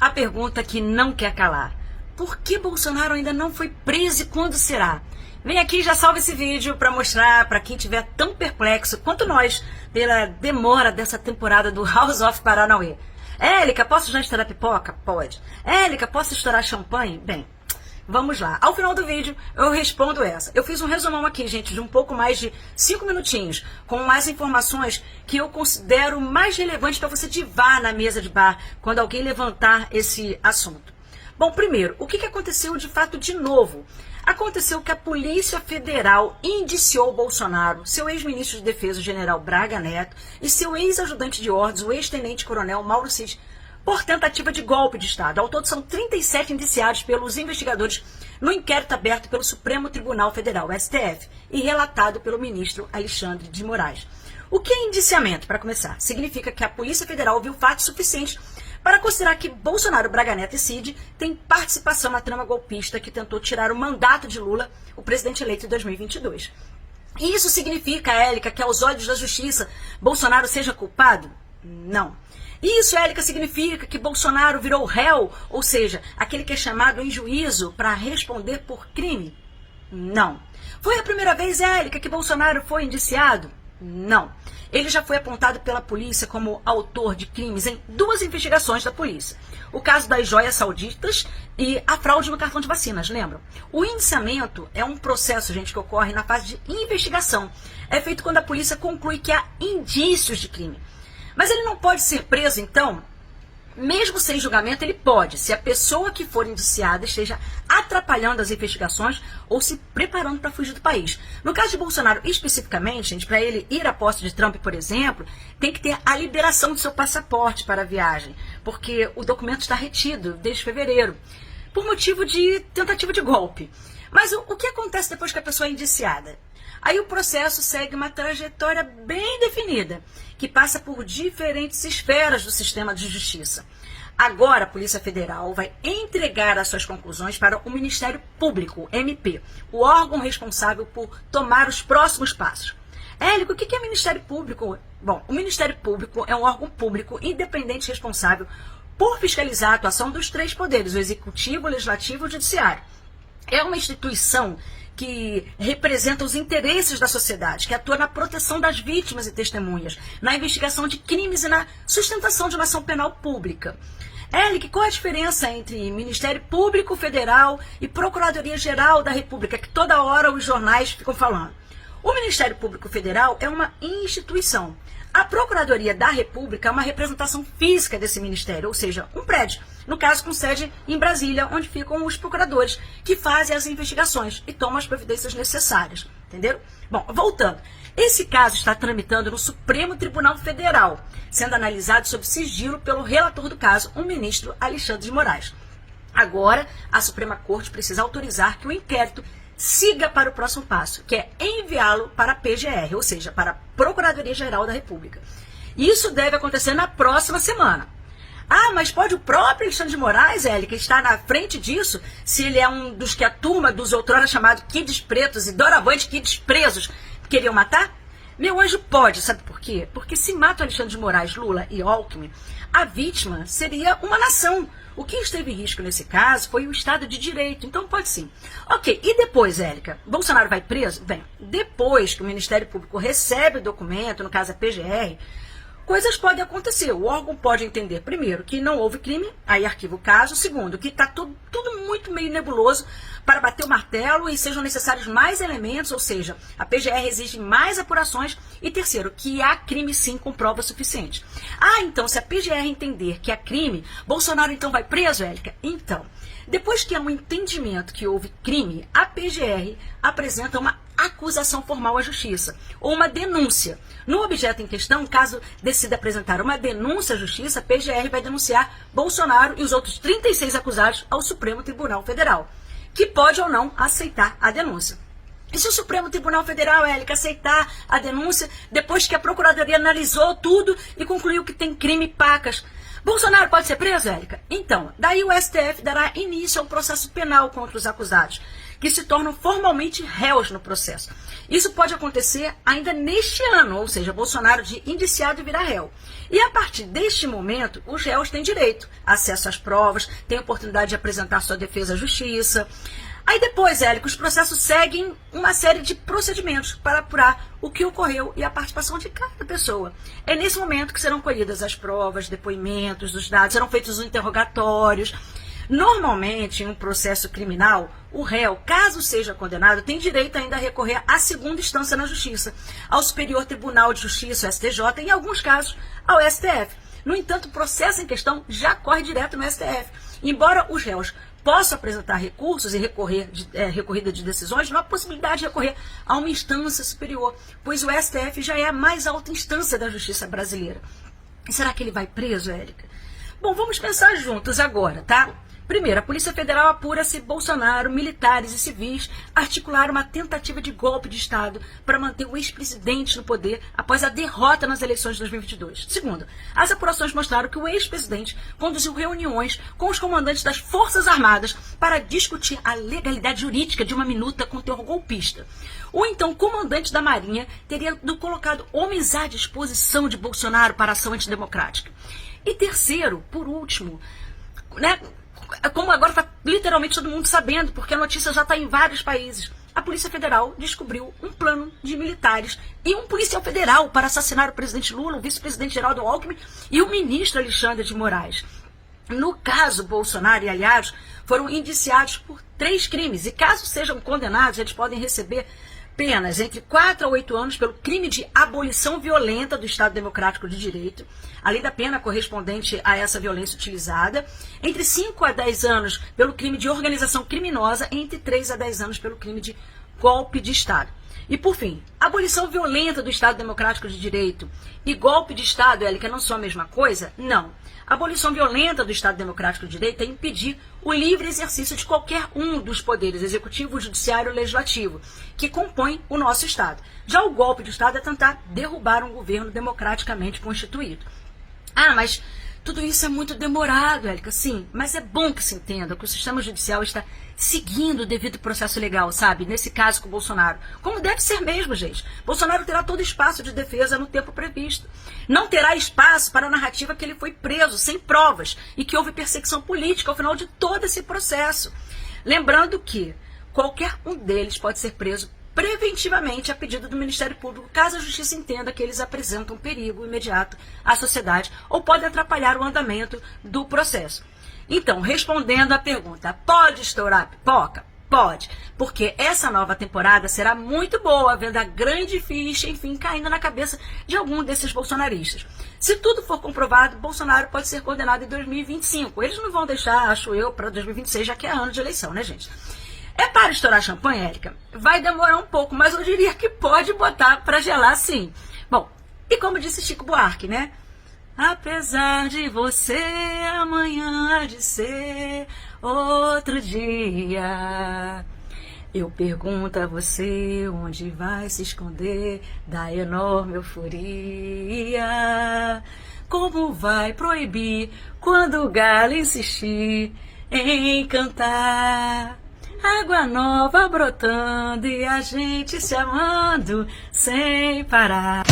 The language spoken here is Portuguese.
A pergunta que não quer calar. Por que Bolsonaro ainda não foi preso e quando será? Vem aqui e já salva esse vídeo para mostrar para quem estiver tão perplexo quanto nós pela demora dessa temporada do House of Paranauê. Élica, posso já estourar pipoca? Pode. Élica, posso estourar champanhe? Bem, vamos lá. Ao final do vídeo eu respondo essa. Eu fiz um resumão aqui, gente, de um pouco mais de 5 minutinhos, com mais informações que eu considero mais relevantes para você divar na mesa de bar quando alguém levantar esse assunto. Bom, primeiro, o que aconteceu de fato de novo? Aconteceu que a Polícia Federal indiciou Bolsonaro, seu ex-ministro de Defesa, o general Braga Neto, e seu ex-ajudante de ordens, o ex-tenente-coronel Mauro Cid, por tentativa de golpe de Estado. Ao todo são 37 indiciados pelos investigadores no inquérito aberto pelo Supremo Tribunal Federal, STF, e relatado pelo ministro Alexandre de Moraes. O que é indiciamento, para começar? Significa que a Polícia Federal viu fatos suficientes para considerar que Bolsonaro, Braga Neto e Cid têm participação na trama golpista que tentou tirar o mandato de Lula, o presidente eleito em 2022. E isso significa, Élica, que aos olhos da justiça, Bolsonaro seja culpado? Não. Isso, Élica, significa que Bolsonaro virou réu, ou seja, aquele que é chamado em juízo para responder por crime? Não. Foi a primeira vez, Élica, que Bolsonaro foi indiciado? Não. Ele já foi apontado pela polícia como autor de crimes em 2 investigações da polícia. O caso das joias sauditas e a fraude no cartão de vacinas, lembram? O indiciamento é um processo, gente, que ocorre na fase de investigação. É feito quando a polícia conclui que há indícios de crime. Mas ele não pode ser preso, então? Mesmo sem julgamento, ele pode, se a pessoa que for indiciada esteja atrapalhando as investigações ou se preparando para fugir do país. No caso de Bolsonaro, especificamente, gente, para ele ir à posse de Trump, por exemplo, tem que ter a liberação do seu passaporte para a viagem, porque o documento está retido desde fevereiro, por motivo de tentativa de golpe. Mas o que acontece depois que a pessoa é indiciada? Aí o processo segue uma trajetória bem definida, que passa por diferentes esferas do sistema de justiça. Agora a Polícia Federal vai entregar as suas conclusões para o Ministério Público, MP, o órgão responsável por tomar os próximos passos. Élico, o que é Ministério Público? Bom, o Ministério Público é um órgão público independente responsável por fiscalizar a atuação dos 3 poderes, o Executivo, o Legislativo e o Judiciário. É uma instituição que representa os interesses da sociedade, que atua na proteção das vítimas e testemunhas, na investigação de crimes e na sustentação de uma ação penal pública. Élica, qual é a diferença entre Ministério Público Federal e Procuradoria-Geral da República, que toda hora os jornais ficam falando? O Ministério Público Federal é uma instituição. A Procuradoria da República é uma representação física desse ministério, ou seja, um prédio, no caso com sede em Brasília, onde ficam os procuradores que fazem as investigações e tomam as providências necessárias, entenderam? Bom, voltando, esse caso está tramitando no Supremo Tribunal Federal, sendo analisado sob sigilo pelo relator do caso, o ministro Alexandre de Moraes. Agora, a Suprema Corte precisa autorizar que o inquérito siga para o próximo passo, que é enviá-lo para a PGR, ou seja, para a Procuradoria-Geral da República. Isso deve acontecer na próxima semana. Ah, mas pode o próprio Alexandre de Moraes, Élica, estar na frente disso, se ele é um dos que a turma dos outrora chamado Kids Pretos e doravante Kids Presos queriam matar? Meu anjo, pode, sabe por quê? Porque se mata o Alexandre de Moraes, Lula e Alckmin, a vítima seria uma nação. O que esteve em risco nesse caso foi o Estado de Direito, então pode sim. Ok, e depois, Élica? Bolsonaro vai preso? Bem, depois que o Ministério Público recebe o documento, no caso a PGR, coisas podem acontecer. O órgão pode entender, primeiro, que não houve crime, aí arquiva o caso. Segundo, que está tudo muito meio nebuloso para bater o martelo e sejam necessários mais elementos, ou seja, a PGR exige mais apurações. E terceiro, que há crime sim com prova suficiente. Ah, então, se a PGR entender que há crime, Bolsonaro então vai preso, Élica? Então, depois que há um entendimento que houve crime, a PGR apresenta uma acusação formal à justiça, ou uma denúncia. No objeto em questão, caso decida apresentar uma denúncia à justiça, a PGR vai denunciar Bolsonaro e os outros 36 acusados ao Supremo Tribunal Federal, que pode ou não aceitar a denúncia. E se o Supremo Tribunal Federal, Élica, aceitar a denúncia, depois que a Procuradoria analisou tudo e concluiu que tem crime pacas, Bolsonaro pode ser preso, Élica? Então, daí o STF dará início ao processo penal contra os acusados, que se tornam formalmente réus no processo. Isso pode acontecer ainda neste ano, ou seja, Bolsonaro de indiciado virar réu. E a partir deste momento, os réus têm direito a acesso às provas, têm oportunidade de apresentar sua defesa à justiça. Aí depois, Érico, os processos seguem uma série de procedimentos para apurar o que ocorreu e a participação de cada pessoa. É nesse momento que serão colhidas as provas, depoimentos, os dados, serão feitos os interrogatórios. Normalmente, em um processo criminal, o réu, caso seja condenado, tem direito ainda a recorrer à segunda instância na Justiça, ao Superior Tribunal de Justiça, o STJ, e em alguns casos, ao STF. No entanto, o processo em questão já corre direto no STF. Embora os réus possam apresentar recursos e recorrida de decisões, não há possibilidade de recorrer a uma instância superior, pois o STF já é a mais alta instância da justiça brasileira. E será que ele vai preso, Érica? Bom, vamos pensar juntos agora, tá? Primeiro, a Polícia Federal apura se Bolsonaro, militares e civis articularam uma tentativa de golpe de Estado para manter o ex-presidente no poder após a derrota nas eleições de 2022. Segundo, as apurações mostraram que o ex-presidente conduziu reuniões com os comandantes das Forças Armadas para discutir a legalidade jurídica de uma minuta com teor golpista. O então comandante da Marinha teria colocado homens à disposição de Bolsonaro para a ação antidemocrática. E terceiro, por último, né? Como agora está literalmente todo mundo sabendo, porque a notícia já está em vários países, a Polícia Federal descobriu um plano de militares e um policial federal para assassinar o presidente Lula, o vice-presidente Geraldo Alckmin e o ministro Alexandre de Moraes. No caso, Bolsonaro e aliados foram indiciados por 3 crimes e, caso sejam condenados, eles podem receber penas entre 4 a 8 anos pelo crime de abolição violenta do Estado Democrático de Direito, além da pena correspondente a essa violência utilizada, entre 5 a 10 anos pelo crime de organização criminosa e entre 3 a 10 anos pelo crime de golpe de Estado. E, por fim, abolição violenta do Estado Democrático de Direito e golpe de Estado, Élica, não são a mesma coisa? Não. A abolição violenta do Estado Democrático de Direito é impedir o livre exercício de qualquer um dos poderes executivo, judiciário e legislativo, que compõem o nosso Estado. Já o golpe de Estado é tentar derrubar um governo democraticamente constituído. Ah, mas tudo isso é muito demorado, Élica, sim, mas é bom que se entenda que o sistema judicial está seguindo o devido processo legal, sabe? Nesse caso com o Bolsonaro. Como deve ser mesmo, gente. Bolsonaro terá todo espaço de defesa no tempo previsto. Não terá espaço para a narrativa que ele foi preso, sem provas, e que houve perseguição política ao final de todo esse processo. Lembrando que qualquer um deles pode ser preso preventivamente a pedido do Ministério Público, caso a Justiça entenda que eles apresentam perigo imediato à sociedade ou podem atrapalhar o andamento do processo. Então, respondendo à pergunta, pode estourar a pipoca? Pode, porque essa nova temporada será muito boa, vendo a grande ficha, enfim, caindo na cabeça de algum desses bolsonaristas. Se tudo for comprovado, Bolsonaro pode ser condenado em 2025. Eles não vão deixar, acho eu, para 2026, já que é ano de eleição, né, gente? É para estourar champanhe, Érica? Vai demorar um pouco, mas eu diria que pode botar para gelar sim. Bom, e como disse Chico Buarque, né? Apesar de você, amanhã há de ser outro dia. Eu pergunto a você onde vai se esconder da enorme euforia. Como vai proibir quando o galo insistir em cantar? Água nova brotando e a gente se amando sem parar.